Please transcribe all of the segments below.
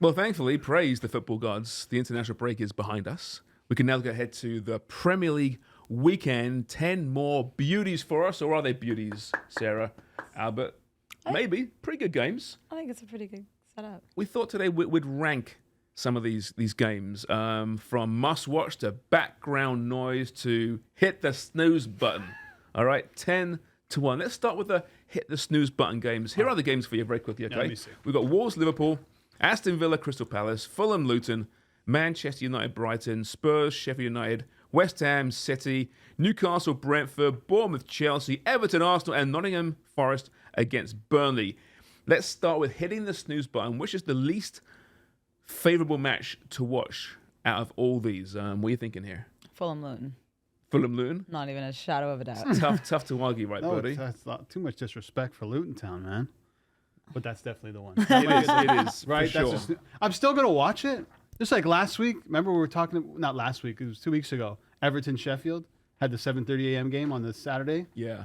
Well, thankfully, praise the football gods. The international break is behind us. We can now go ahead to the Premier League weekend. 10 more beauties for us. Or are they beauties, Sarah, Albert? Maybe. Pretty good games. I think it's a pretty good setup. We thought today we'd rank some of these games from must-watch to background noise to hit the snooze button. All right, 10 to 1. Let's start with the hit the snooze button games. Here are the games for you very quickly, okay? let me see. We've got Wolves, Liverpool, Aston Villa, Crystal Palace, Fulham, Luton, Manchester United, Brighton, Spurs, Sheffield United, West Ham, City, Newcastle, Brentford, Bournemouth, Chelsea, Everton, Arsenal, and Nottingham Forest against Burnley. Let's start with hitting the snooze button, which is the least favourable match to watch out of all these. What are you thinking here? Fulham Luton. Fulham, Luton? Not even a shadow of a doubt. Tough to argue, right, No, buddy? that's not too much disrespect for Luton Town, man. But that's definitely the one. It is, Right? for That's sure. I'm still going to watch it. Just like last week. Remember we were talking, not last week, it was 2 weeks ago. Everton Sheffield had the 7:30 a.m. game on this Saturday. Yeah.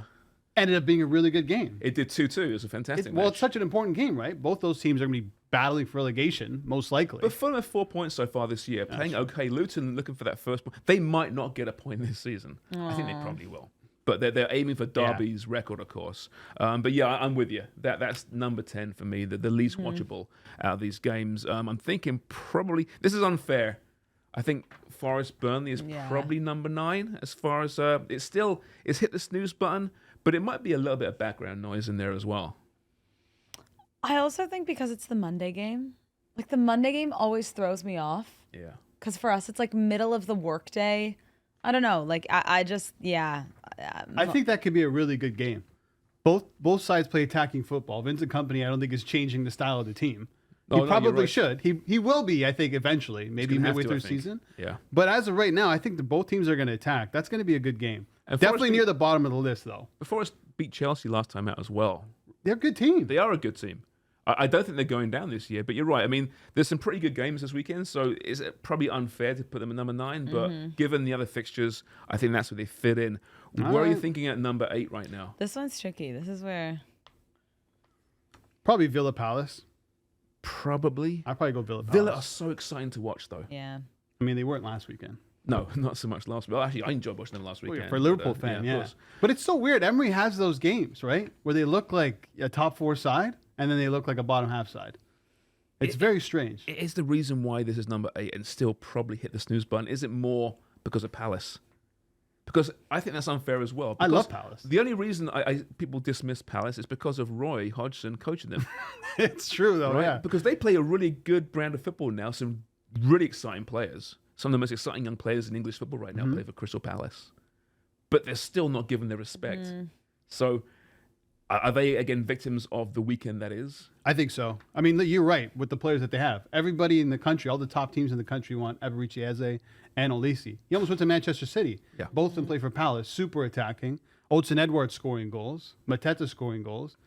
Ended up being a really good game. It did 2-2. It was a fantastic Well, match. it's such an important game, right? Both those teams are going to be battling for relegation, most likely. But Fulham have 4 points so far this year. Playing okay. Luton looking for that first point. They might not get a point this season. I think they probably will. But they're aiming for Derby's record, of course. But yeah, I'm with you. That's number 10 for me, the least watchable out of these games. I'm thinking probably, this is unfair. I think Forest Burnley is probably number 9 as far as, it's hit the snooze button, but it might be a little bit of background noise in there as well. I also think because it's the Monday game. Like the Monday game always throws me off. Yeah. Because for us, it's like middle of the workday. I don't know. Like I just, yeah. I think that could be a really good game. Both sides play attacking football. Vincent Company, I don't think is changing the style of the team. Oh, He no, probably you're right. should. He will be, I think, eventually, maybe gonna have midway to, through I the think. season. Yeah. But as of right now, I think both teams are going to attack. That's going to be a good game. And Definitely Forest near the bottom of the list, though. Forest beat Chelsea last time out as well. They're a good team. They are a good team. I don't think they're going down this year, but you're right. I mean, there's some pretty good games this weekend, so it's probably unfair to put them at number 9, but given the other fixtures, I think that's where they fit in. Where are you thinking at number 8 right now? This one's tricky. This is where. Probably Villa Palace. Probably. I'd probably go Villa Palace. Villa are so exciting to watch, though. Yeah. I mean, they weren't last weekend. No, not so much last week. Well, actually, I enjoyed watching them last weekend. For a Liverpool but, fan, of yeah. course. But it's so weird. Emery has those games, right? Where they look like a top 4 side, and then they look like a bottom half side. It's very strange. It is the reason why this is number 8 and still probably hit the snooze button. Is it more because of Palace? Because I think that's unfair as well. I Because love Palace. The only reason people dismiss Palace is because of Roy Hodgson coaching them. It's true, though, Right? yeah. Because they play a really good brand of football now. Some really exciting players. Some of the most exciting young players in English football right now play for Crystal Palace. But they're still not given their respect. So are they, again, victims of the weekend that is? I think so. I mean, you're right with the players that they have. Everybody in the country, all the top teams in the country want Eberici Eze and Olise. He almost went to Manchester City. Yeah. Both of them play for Palace, super attacking. Oates Edwards scoring goals. Mateta scoring goals.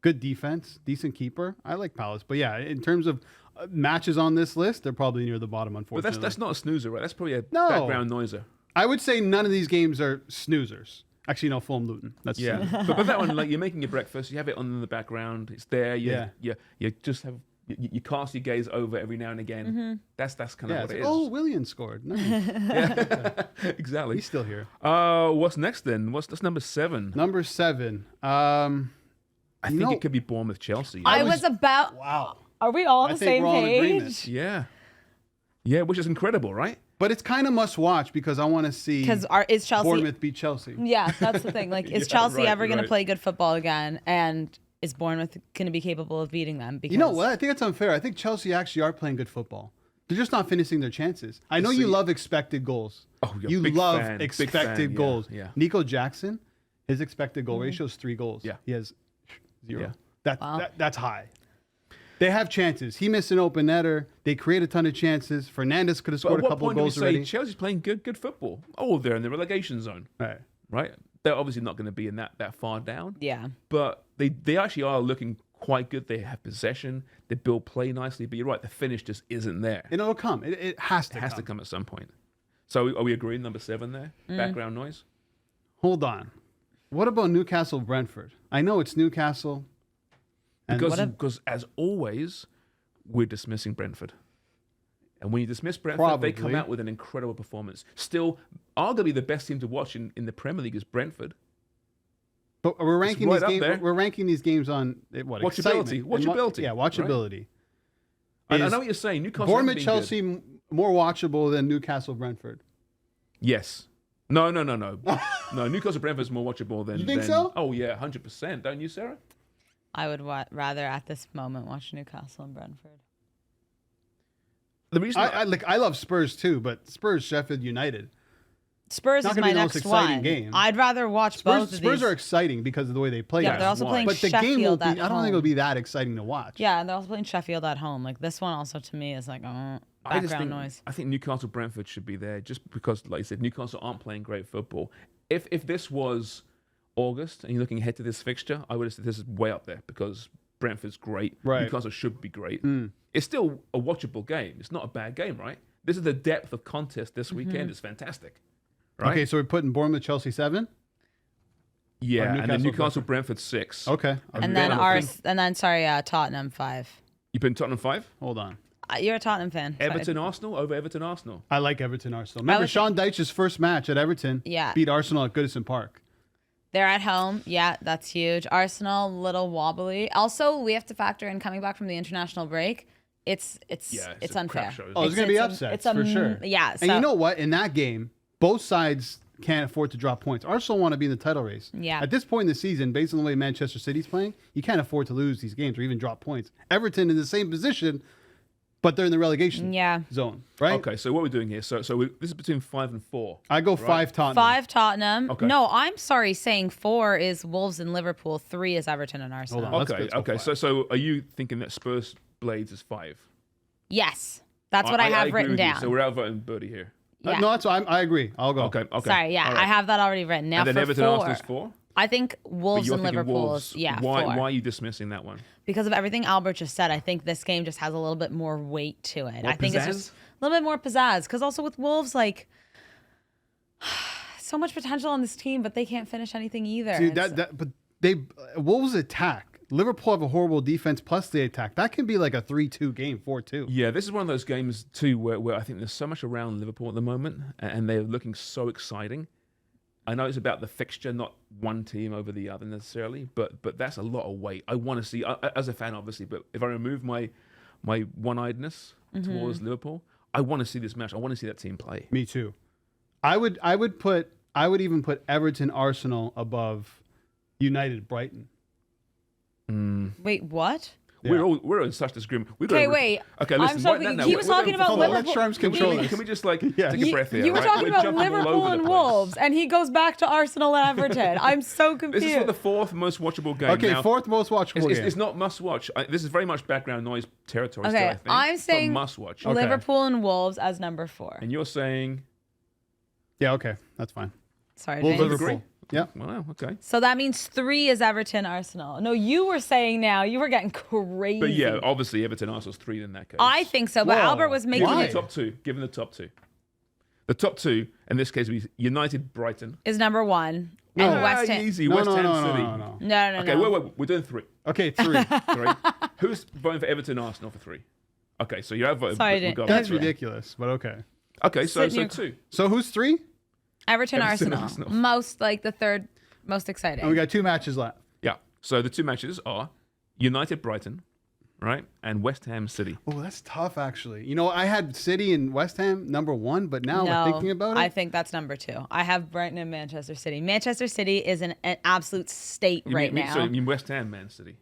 Good defense, decent keeper. I like Palace. But yeah, in terms of matches on this list, they're probably near the bottom, But unfortunately. that's not a snoozer, right? That's probably a No. background noiser. I would say none of these games are snoozers. Actually, no, Fulham Luton. That's Yeah, but that one, like you're making your breakfast, you have it on in the background, it's there. You just have you cast your gaze over every now and again. That's kind of yeah. what It's it like, is. oh, Williams scored. Nice. Exactly. He's still here. What's next then? That's number 7? Number 7. I think know- it could be Bournemouth Chelsea. I was about. Wow. Are we all on I the think same we're all in agreement. page? Yeah, which is incredible, right? But it's kind of must watch because I want to see Because is Chelsea? Bournemouth beat Chelsea. Yeah, that's the thing. Like, is Yeah, Chelsea right, ever going right. to play good football again? And is Bournemouth going to be capable of beating them? Because You know what? I think that's unfair. I think Chelsea actually are playing good football. They're just not finishing their chances. I know you See- love expected goals. Oh, you're a you big love fan, big expected fan, yeah, goals. yeah. Nico Jackson, his expected goal ratio is 3 goals. Yeah. He has 0. Yeah. That's high. They have chances. He missed an open netter. They create a ton of chances. Fernandez could have But scored at a what couple of point do we goals say already. Chelsea's playing good football? Oh, they're in the relegation zone, Right. right? They're obviously not going to be in that far down. Yeah. But they actually are looking quite good. They have possession. They build play nicely. But you're right, the finish just isn't there. And it'll come. It has to It has come. to come at some point. So are we agreeing? Number 7 there? Background noise? Hold on. What about Newcastle Brentford? I know it's Newcastle. And Because as always, we're dismissing Brentford. And when you dismiss Brentford, they come out with an incredible performance. Still, arguably the best team to watch in the Premier League is Brentford. But we're ranking these games. We're ranking these games on what watchability. Watchability. Yeah, watchability. Right? I know what you're saying. Newcastle, Bournemouth, Chelsea, more watchable than Newcastle, Brentford. Yes. No. No, Newcastle, Brentford is more watchable than. You think so? Oh yeah, 100%. Don't you, Sarah? I would rather at this moment watch Newcastle and Brentford. The reason I love Spurs too, but Spurs, Sheffield United. Spurs is my next one. Game. I'd rather watch both of these. Spurs are exciting because of the way they play. Yeah, but they're also playing but the Sheffield game won't be. at I don't think it'll be that exciting to watch. Yeah, and they're also playing Sheffield at home. Like this one, also to me is like background noise. I think Newcastle Brentford should be there just because, like I said, Newcastle aren't playing great football. If this was August and you're looking ahead to this fixture, I would have said this is way up there because Brentford's great. Right. Newcastle should be great. It's still a watchable game. It's not a bad game, right? This is the depth of contest this weekend. It's fantastic. Right? Okay, so we're putting Bournemouth, Chelsea 7. Yeah, and then Newcastle Brentford 6. Okay, and then Tottenham 5. You put Tottenham 5? Hold on. You're a Tottenham fan. Everton Arsenal over Everton Arsenal. I like Everton Arsenal. Remember Sean Dyche's first match at Everton? Yeah. Beat Arsenal at Goodison Park. They're at home. Yeah, that's huge. Arsenal, little wobbly. Also, we have to factor in coming back from the international break. It's unfair. Oh, there's going to be upsets for sure. Yeah. And you know what? In that game, both sides can't afford to drop points. Arsenal want to be in the title race. Yeah. At this point in the season, based on the way Manchester City's playing, you can't afford to lose these games or even drop points. Everton in the same position, but they're in the relegation zone, right? Okay, so what we're doing here, this is between 5 and 4. I go 5 Tottenham. 5 Tottenham. Okay. No, I'm sorry, saying 4 is Wolves and Liverpool. 3 is Everton and Arsenal. Hold on. Okay. So are you thinking that Spurs Blades is 5? Yes, that's what I have written down. So we're outvoting Birdie here. Yeah. No, that's I agree. I'll go. Okay. Sorry, yeah, right. I have that already written. Now and then for Everton 4, Arsenal's 4? I think Wolves and Liverpool is 4. Why are you dismissing that one? Because of everything Albert just said, I think this game just has a little bit more weight to it. I think it's just a little bit more pizzazz. Because also with Wolves, like, so much potential on this team, but they can't finish anything either. See, Wolves attack. Liverpool have a horrible defense plus they attack. That can be like a 3-2 game, 4-2. Yeah, this is one of those games too where I think there's so much around Liverpool at the moment, and they're looking so exciting. I know it's about the fixture, not one team over the other necessarily, but that's a lot of weight. I want to see, as a fan, obviously, but if I remove my one-eyedness towards Liverpool, I want to see this match. I want to see that team play. Me too. I would even put Everton Arsenal above United Brighton. Wait, what? Yeah. We're in such disagreement. Okay, wait. Okay, listen. He was talking about Liverpool. Let Sharms control this. Can we just take a breath here? You were talking about Liverpool and Wolves, and he goes back to Arsenal and Everton. I'm so confused. This is for the 4th most watchable game. Okay, 4th most watchable game. It's not must watch. This is very much background noise territory. Okay, still, I think. I'm saying must watch. Liverpool and Wolves as number 4. And you're saying? Yeah, okay, that's fine. Sorry, Wolves, James. Liverpool. Yeah. Wow. Okay. So that means 3 is Everton, Arsenal. No, you were saying now you were getting crazy. But yeah, obviously Everton, Arsenal's 3 in that case. I think so, but Albert was making Why? it. Top 2. Give him the top 2. The top 2 in this case would be United, Brighton. Is number 1. And West Ham. Easy. West Ham City. No. Okay, wait. We're doing 3. Okay, 3. 3. Who's voting for Everton, Arsenal for 3? Okay, so you have voted. Sorry, that's ridiculous, but okay. Okay, so Sydney- 2. So who's 3? Everton, Everton, Arsenal. Arsenal. Most, like, the 3rd most exciting. And we got 2 matches left. Yeah. So the 2 matches are United, Brighton, right, and West Ham City. Oh, that's tough, actually. You know, I had City and West Ham number 1, but now No, thinking about it, I think that's number 2. I have Brighton and Manchester City. Manchester City is in an absolute state right now. So you mean West Ham, Man City?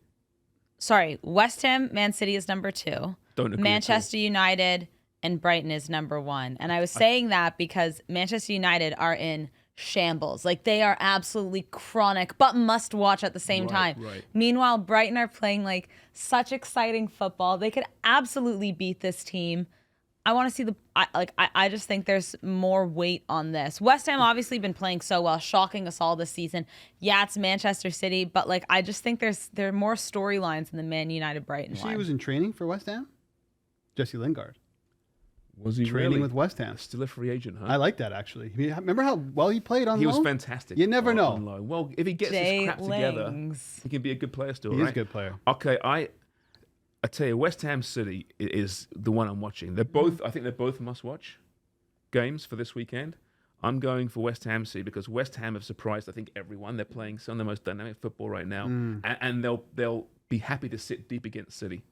Sorry, West Ham, Man City is number 2. Don't agree. Manchester United and Brighton is number 1. And I was saying that because Manchester United are in shambles. Like, they are absolutely chronic, but must watch at the same time. Right. Meanwhile, Brighton are playing like such exciting football. They could absolutely beat this team. I want to see I just think there's more weight on this. West Ham obviously been playing so well, shocking us all this season. Yeah, it's Manchester City, but like I just think there are more storylines in the Man United Brighton one. He was in training for West Ham? Jesse Lingard. Was he training really? with West Ham? Still a free agent, huh? I like that, actually. Remember how well he played on He loan? was fantastic. You never know. on loan. Well, if he gets his crap together, he can be a good player still, He's right? a good player. Okay, I tell you, West Ham City is the one I'm watching. They're both. I think they're both must-watch games for this weekend. I'm going for West Ham City because West Ham have surprised, I think, everyone. They're playing some of the most dynamic football right now, and they'll be happy to sit deep against City,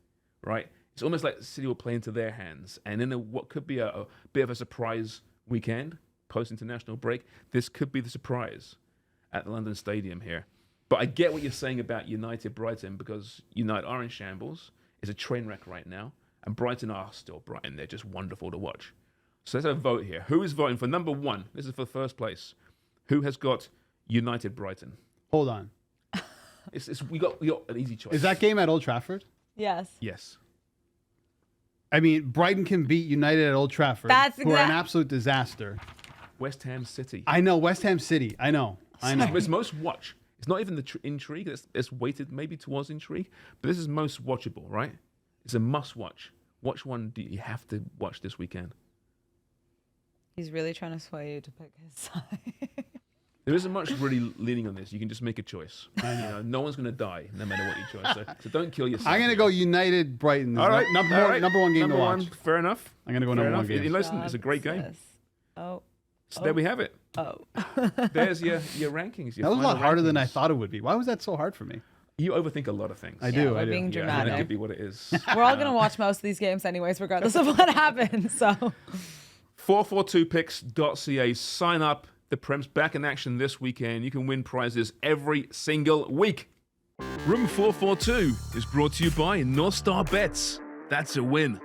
right? It's almost like City will play into their hands, and in what could be a bit of a surprise weekend post-international break, this could be the surprise at the London Stadium here. But I get what you're saying about United Brighton because United are in shambles. It's a train wreck right now, and Brighton are still Brighton. They're just wonderful to watch. So let's have a vote here. Who is voting for number one? This is for the first place. Who has got United Brighton? Hold on. We got an easy choice. Is that game at Old Trafford? Yes. Yes. I mean, Brighton can beat United at Old Trafford. That's who are an absolute disaster. West Ham City. I know, West Ham City. I know. It's most watch. It's not even the intrigue. It's weighted maybe towards intrigue, but this is most watchable, right? It's a must-watch. Watch one you have to watch this weekend. He's really trying to sway you to pick his side. There isn't much really leaning on this. You can just make a choice. I know. No one's going to die no matter what you choose. So don't kill yourself. I'm going to go United Brighton. All right. Number one game to watch. Fair enough. I'm going to go number one game. Listen, it's a great game. Oh. So there we have it. Oh. There's your rankings. That was a lot harder than I thought it would be. Why was that so hard for me? You overthink a lot of things. I do. We're being dramatic. That could be what it is. We're all going to watch most of these games anyways, regardless of what happens. So 442picks.ca. Sign up. The Prem's back in action this weekend. You can win prizes every single week. Room 442 is brought to you by North Star Bets. That's a win.